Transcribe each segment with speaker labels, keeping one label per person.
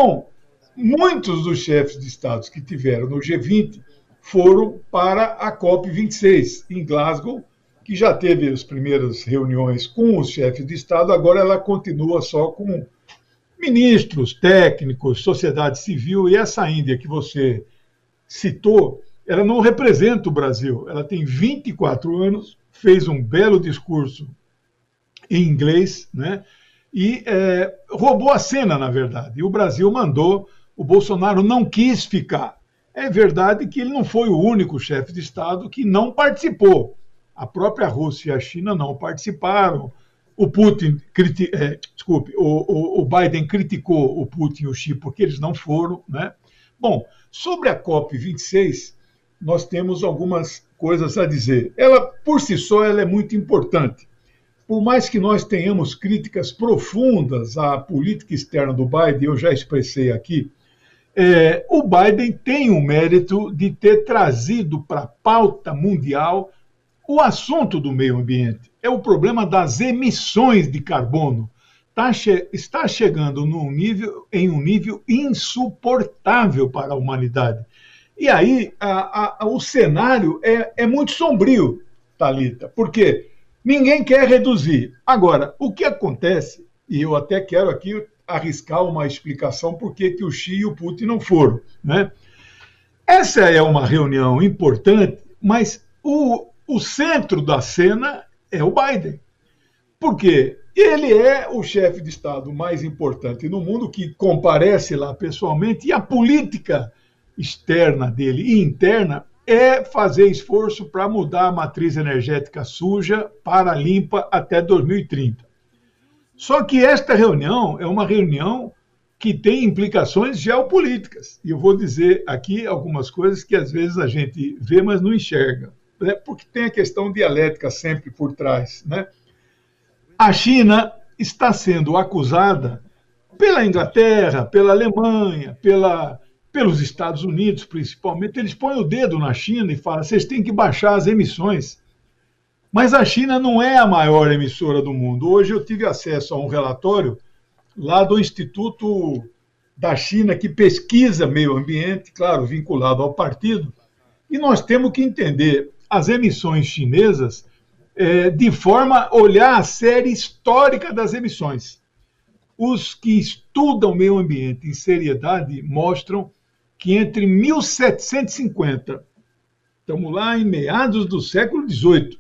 Speaker 1: Bom, muitos dos chefes de Estados que tiveram no G20 foram para a COP26, em Glasgow, que já teve as primeiras reuniões com os chefes de Estado, agora ela continua só com ministros, técnicos, sociedade civil, e essa Índia que você citou, ela não representa o Brasil. Ela tem 24 anos, fez um belo discurso em inglês, né? E roubou a cena, na verdade. E o Brasil mandou, o Bolsonaro não quis ficar. É verdade que ele não foi o único chefe de Estado que não participou. A própria Rússia e a China não participaram. O Putin, o Biden criticou o Putin e o Xi porque eles não foram, né? Bom, sobre a COP26, nós temos algumas coisas a dizer. Ela, por si só, ela é muito importante. Por mais que nós tenhamos críticas profundas à política externa do Biden, eu já expressei aqui, o Biden tem o mérito de ter trazido para a pauta mundial o assunto do meio ambiente. É o problema das emissões de carbono. Está chegando em um nível insuportável para a humanidade. E aí o cenário é muito sombrio, Thalita, porque ninguém quer reduzir. Agora, o que acontece, e eu até quero aqui arriscar uma explicação por que o Xi e o Putin não foram, né? Essa é uma reunião importante, mas o centro da cena é o Biden. Por quê? Ele é o chefe de Estado mais importante no mundo, que comparece lá pessoalmente, e a política externa dele e interna é fazer esforço para mudar a matriz energética suja para limpa até 2030. Só que esta reunião é uma reunião que tem implicações geopolíticas. E eu vou dizer aqui algumas coisas que às vezes a gente vê, mas não enxerga, né? Porque tem a questão dialética sempre por trás, né? A China está sendo acusada pela Inglaterra, pela Alemanha, pelos Estados Unidos, principalmente. Eles põem o dedo na China e falam: vocês têm que baixar as emissões. Mas a China não é a maior emissora do mundo. Hoje eu tive acesso a um relatório lá do Instituto da China, que pesquisa meio ambiente, claro, vinculado ao partido, e nós temos que entender as emissões chinesas de forma a olhar a série histórica das emissões. Os que estudam meio ambiente em seriedade mostram que entre 1750, estamos lá em meados do século XVIII,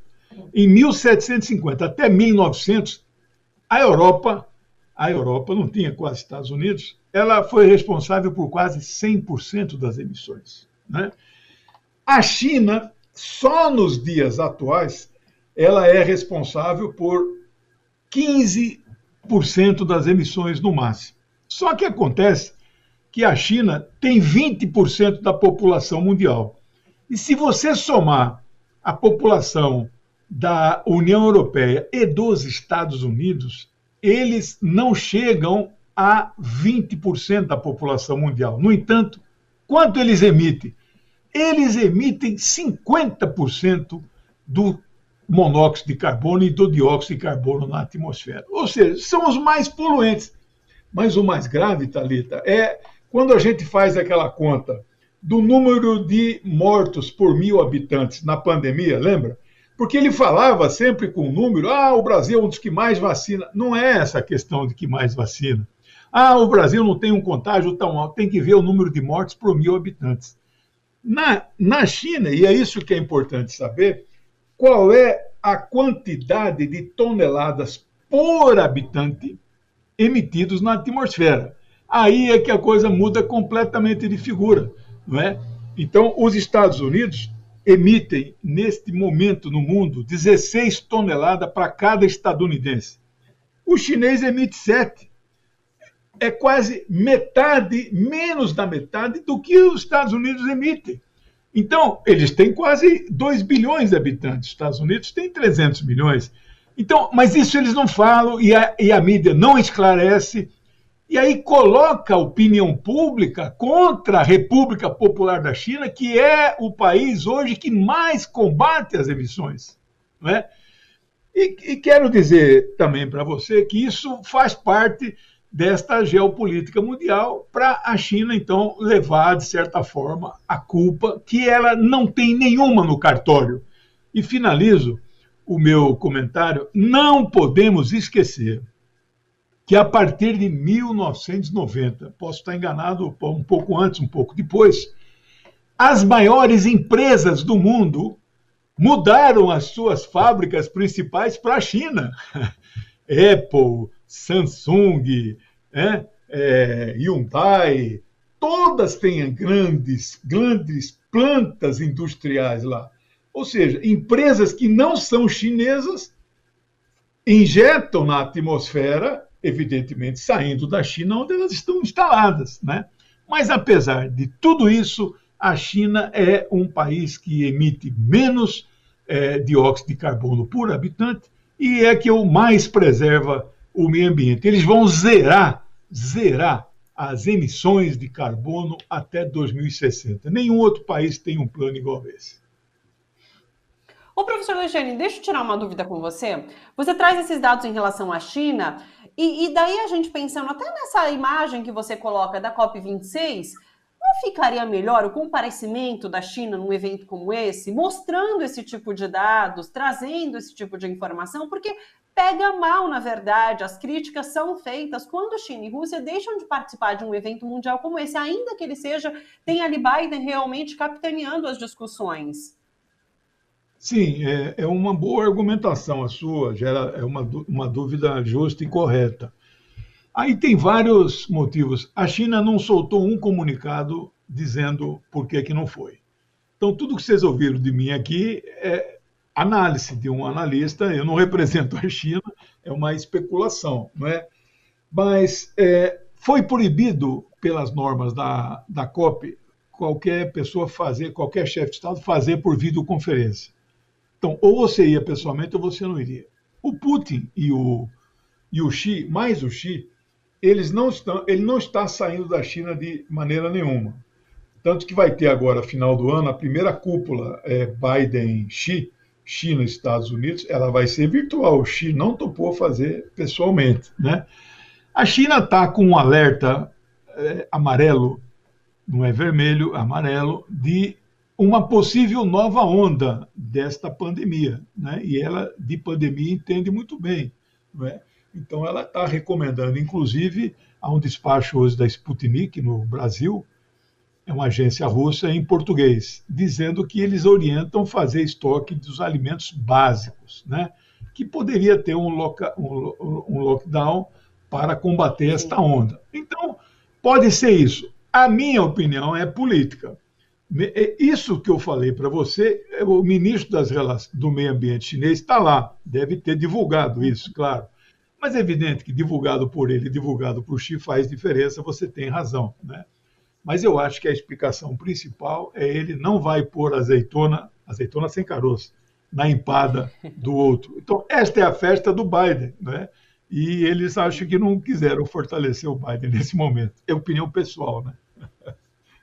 Speaker 1: em 1750 até 1900, a Europa não tinha quase Estados Unidos, ela foi responsável por quase 100% das emissões, né? A China, só nos dias atuais, ela é responsável por 15% das emissões no máximo. Só que acontece que a China tem 20% da população mundial. E se você somar a população da União Europeia e dos Estados Unidos, eles não chegam a 20% da população mundial. No entanto, quanto eles emitem? Eles emitem 50% do monóxido de carbono e do dióxido de carbono na atmosfera. Ou seja, são os mais poluentes. Mas o mais grave, Thalita, é quando a gente faz aquela conta do número de mortos por 1.000 habitantes na pandemia, lembra? Porque ele falava sempre com o número, o Brasil é um dos que mais vacina. Não é essa a questão de que mais vacina. O Brasil não tem um contágio tão alto, tem que ver o número de mortes por 1.000 habitantes. Na China, e é isso que é importante saber, qual é a quantidade de toneladas por habitante emitidos na atmosfera. Aí é que a coisa muda completamente de figura, não é? Então, os Estados Unidos emitem, neste momento no mundo, 16 toneladas para cada estadunidense. O chinês emite 7. É quase metade, menos da metade do que os Estados Unidos emitem. Então, eles têm quase 2 bilhões de habitantes. Os Estados Unidos têm 300 milhões. Então, mas isso eles não falam e a mídia não esclarece. E aí coloca a opinião pública contra a República Popular da China, que é o país hoje que mais combate as emissões, não é? E quero dizer também para você que isso faz parte desta geopolítica mundial para a China, então, levar, de certa forma, a culpa que ela não tem nenhuma no cartório. E finalizo o meu comentário, não podemos esquecer que a partir de 1990, posso estar enganado um pouco antes, um pouco depois, as maiores empresas do mundo mudaram as suas fábricas principais para a China. Apple, Samsung, Hyundai, todas têm grandes plantas industriais lá. Ou seja, empresas que não são chinesas injetam na atmosfera, evidentemente saindo da China, onde elas estão instaladas, né? Mas, apesar de tudo isso, a China é um país que emite menos dióxido de carbono por habitante e é que o mais preserva o meio ambiente. Eles vão zerar as emissões de carbono até 2060. Nenhum outro país tem um plano igual a esse.
Speaker 2: Ô, professor Alexandre, deixa eu tirar uma dúvida com você. Você traz esses dados em relação à China, e daí a gente pensando até nessa imagem que você coloca da COP26, não ficaria melhor o comparecimento da China num evento como esse, mostrando esse tipo de dados, trazendo esse tipo de informação, porque pega mal, na verdade, as críticas são feitas quando China e Rússia deixam de participar de um evento mundial como esse, ainda que ele tenha ali Biden realmente capitaneando as discussões.
Speaker 1: Sim, é uma boa argumentação a sua, gera uma dúvida justa e correta. Aí tem vários motivos. A China não soltou um comunicado dizendo por que não foi. Então, tudo que vocês ouviram de mim aqui é análise de um analista, eu não represento a China, é uma especulação, não é? Mas foi proibido pelas normas da COP qualquer pessoa fazer, qualquer chefe de Estado fazer por videoconferência. Então, ou você ia pessoalmente ou você não iria. O Putin e o Xi, mais o Xi, ele não está saindo da China de maneira nenhuma. Tanto que vai ter agora, final do ano, a primeira cúpula Biden-Xi, China e Estados Unidos, ela vai ser virtual. O Xi não topou fazer pessoalmente, né? A China está com um alerta amarelo, não é vermelho, amarelo, de uma possível nova onda desta pandemia, né? E ela, de pandemia, entende muito bem, não é? Então, ela está recomendando, inclusive, há um despacho hoje da Sputnik no Brasil, é uma agência russa em português, dizendo que eles orientam fazer estoque dos alimentos básicos, né? Que poderia ter um lockdown para combater esta onda. Então, pode ser isso. A minha opinião é política. Isso que eu falei para você, o ministro do Meio Ambiente chinês está lá, deve ter divulgado isso, claro. Mas é evidente que divulgado por ele e divulgado por Xi faz diferença, você tem razão, né? Mas eu acho que a explicação principal é ele não vai pôr azeitona sem caroço, na empada do outro. Então, esta é a festa do Biden, né? E eles acham que não quiseram fortalecer o Biden nesse momento. É opinião pessoal, né?